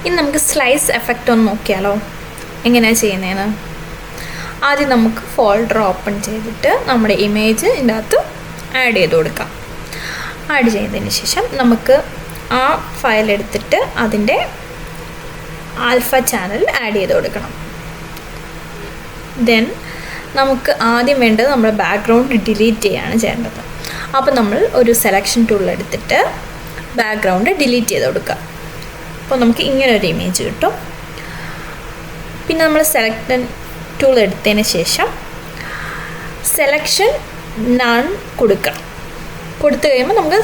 ഇനി നമുക്ക് slice effect ഒന്ന് നോക്കിയാലോ, എങ്ങനെയാണ് ചെയ്യുന്നതെന്ന്. ആദ്യം നമുക്ക് ഫോൾഡർ ഓപ്പൺ ചെയ്തിട്ട് നമ്മുടെ ഇമേജ് ഇതിൻ്റെ അകത്ത് ആഡ് ചെയ്ത് കൊടുക്കാം. ആഡ് ചെയ്തതിന് ശേഷം നമുക്ക് ആ ഫയൽ എടുത്തിട്ട് അതിൻ്റെ ആൽഫ ചാനൽ ആഡ് ചെയ്ത് കൊടുക്കണം. ദെൻ നമുക്ക് ആദ്യം വേണ്ടത് നമ്മുടെ ബാക്ക്ഗ്രൗണ്ട് ഡിലീറ്റ് ചെയ്യാണ് ചെയ്യേണ്ടത്. അപ്പോൾ നമ്മൾ ഒരു സെലക്ഷൻ ടൂൾ എടുത്തിട്ട് ബാക്ക്ഗ്രൗണ്ട് ഡിലീറ്റ് ചെയ്ത് കൊടുക്കുക. അപ്പോൾ നമുക്ക് ഇങ്ങനൊരു ഇമേജ് കിട്ടും. പിന്നെ നമ്മൾ സെലക്ഷൻ ടൂൾ എടുത്തതിന് ശേഷം സെലക്ഷൻ നൺ കൊടുക്കണം. കൊടുത്തു കഴിയുമ്പോൾ നമുക്ക്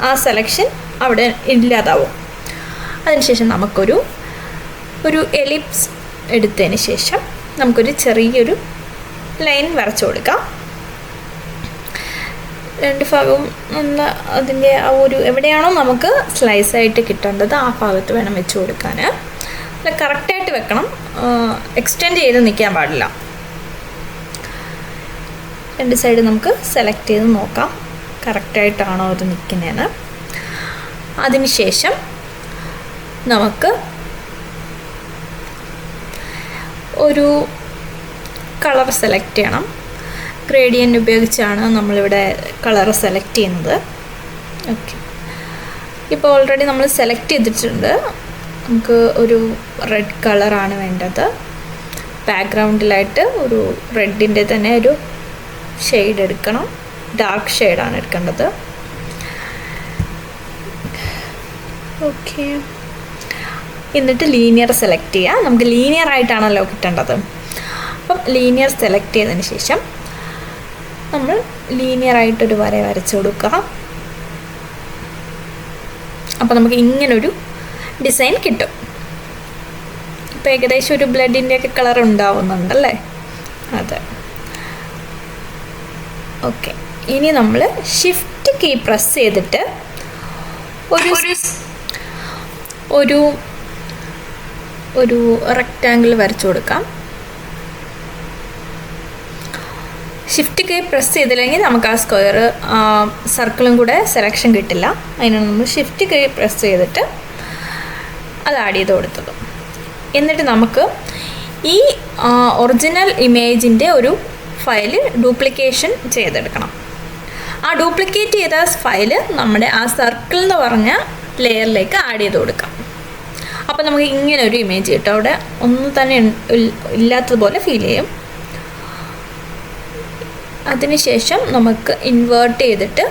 ആ സെലക്ഷൻ അവിടെ ഇല്ലാതാവും. അതിനുശേഷം നമുക്കൊരു എലിപ്സ് എടുത്തതിന് ശേഷം നമുക്കൊരു ചെറിയൊരു ലൈൻ വരച്ചു കൊടുക്കാം. രണ്ട് ഭാഗവും അതിൻ്റെ ആ ഒരു എവിടെയാണോ നമുക്ക് സ്ലൈസായിട്ട് കിട്ടേണ്ടത് ആ ഭാഗത്ത് വേണം വെച്ച് കൊടുക്കാൻ. അല്ല, കറക്റ്റായിട്ട് വെക്കണം, എക്സ്റ്റെൻഡ് ചെയ്ത് നിൽക്കാൻ പാടില്ല. രണ്ട് സൈഡ് നമുക്ക് സെലക്ട് ചെയ്ത് നോക്കാം കറക്റ്റായിട്ടാണോ അത് നിൽക്കുന്നതെന്ന്. അതിനുശേഷം നമുക്ക് ഒരു കളർ സെലക്ട് ചെയ്യണം. ഗ്രേഡിയൻ്റ് ഉപയോഗിച്ചാണ് നമ്മളിവിടെ കളർ സെലക്ട് ചെയ്യുന്നത്. ഓക്കെ, ഇപ്പോൾ ഓൾറെഡി നമ്മൾ സെലക്ട് ചെയ്തിട്ടുണ്ട്. നമുക്ക് ഒരു റെഡ് കളറാണ് വേണ്ടത്. ബാക്ക്ഗ്രൗണ്ടിലായിട്ട് ഒരു റെഡിൻ്റെ തന്നെ ഒരു ഷെയ്ഡ് എടുക്കണം. ഡാർക്ക് ഷെയ്ഡാണ് എടുക്കേണ്ടത്. ഓക്കെ, എന്നിട്ട് ലീനിയർ സെലക്ട് ചെയ്യുക. നമുക്ക് ലീനിയർ ആയിട്ടാണല്ലോ കിട്ടേണ്ടത്. അപ്പം ലീനിയർ സെലക്ട് ചെയ്തതിന് ശേഷം നമ്മൾ ലീനിയറായിട്ടൊരു വര വരച്ചു കൊടുക്കുക. അപ്പോൾ നമുക്ക് ഇങ്ങനൊരു ഡിസൈൻ കിട്ടും. ഇപ്പോൾ ഏകദേശം ഒരു ബ്ലഡിൻ്റെയൊക്കെ കളർ ഉണ്ടാവുന്നുണ്ടല്ലേ, അതെ. ഓക്കെ, ഇനി നമ്മൾ ഷിഫ്റ്റ് കീ പ്രസ് ചെയ്തിട്ട് ഒരു റെക്റ്റാങ്കിൾ വരച്ചു കൊടുക്കാം. ഷിഫ്റ്റ് കീ പ്രസ് ചെയ്തില്ലെങ്കിൽ നമുക്ക് ആ സ്ക്വയർ സർക്കിളും കൂടെ സെലക്ഷൻ കിട്ടില്ല. അതിനാണ് നമ്മൾ ഷിഫ്റ്റ് കീ പ്രസ് ചെയ്തിട്ട് അത് ആഡ് ചെയ്ത് കൊടുത്തത്. എന്നിട്ട് നമുക്ക് ഈ ഒറിജിനൽ ഇമേജിൻ്റെ ഒരു ഫയൽ ഡ്യൂപ്ലിക്കേഷൻ ചെയ്തെടുക്കണം. ആ ഡ്യൂപ്ലിക്കേറ്റ് ചെയ്ത ഫയൽ നമ്മുടെ ആ സർക്കിൾ എന്ന് പറഞ്ഞ ലെയറിലേക്ക് ആഡ് ചെയ്ത് കൊടുക്കാം. അപ്പോൾ നമുക്ക് ഇങ്ങനെ ഒരു ഇമേജ് കിട്ടും. അവിടെ ഒന്നും തന്നെ ഇല്ലാത്തതുപോലെ ഫീൽ ചെയ്യും. അതിനുശേഷം നമുക്ക് ഇൻവേർട്ട് ചെയ്തിട്ട്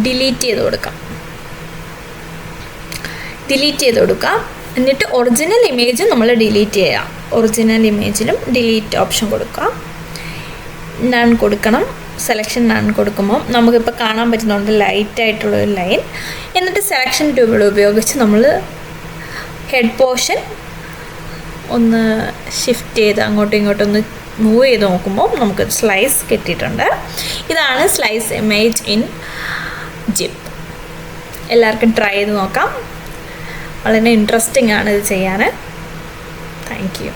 ഡിലീറ്റ് ചെയ്ത് കൊടുക്കാം. എന്നിട്ട് ഒറിജിനൽ ഇമേജ് നമ്മൾ ഡിലീറ്റ് ചെയ്യാം. ഒറിജിനൽ ഇമേജിലും ഡിലീറ്റ് ഓപ്ഷൻ കൊടുക്കാം. നൺ കൊടുക്കണം. സെലക്ഷൻ നൺ കൊടുക്കുമ്പോൾ നമുക്കിപ്പോൾ കാണാൻ പറ്റുന്നുണ്ട് ലൈറ്റായിട്ടുള്ളൊരു ലൈൻ. എന്നിട്ട് സെലക്ഷൻ ടൂൾ ഉപയോഗിച്ച് നമ്മൾ ഹെഡ് പോർഷൻ ഒന്ന് ഷിഫ്റ്റ് ചെയ്ത് അങ്ങോട്ടും ഇങ്ങോട്ടും ഒന്ന് മൂവ് ചെയ്ത് നോക്കുമ്പോൾ നമുക്ക് സ്ലൈസ് കിട്ടിയിട്ടുണ്ട്. ഇതാണ് സ്ലൈസ് ഇമേജ് ഇൻ ജിപ്പ്. എല്ലാവർക്കും ട്രൈ ചെയ്ത് നോക്കാം. വളരെ ഇൻട്രസ്റ്റിംഗ് ആണ് ഇത് ചെയ്യാൻ. Thank you.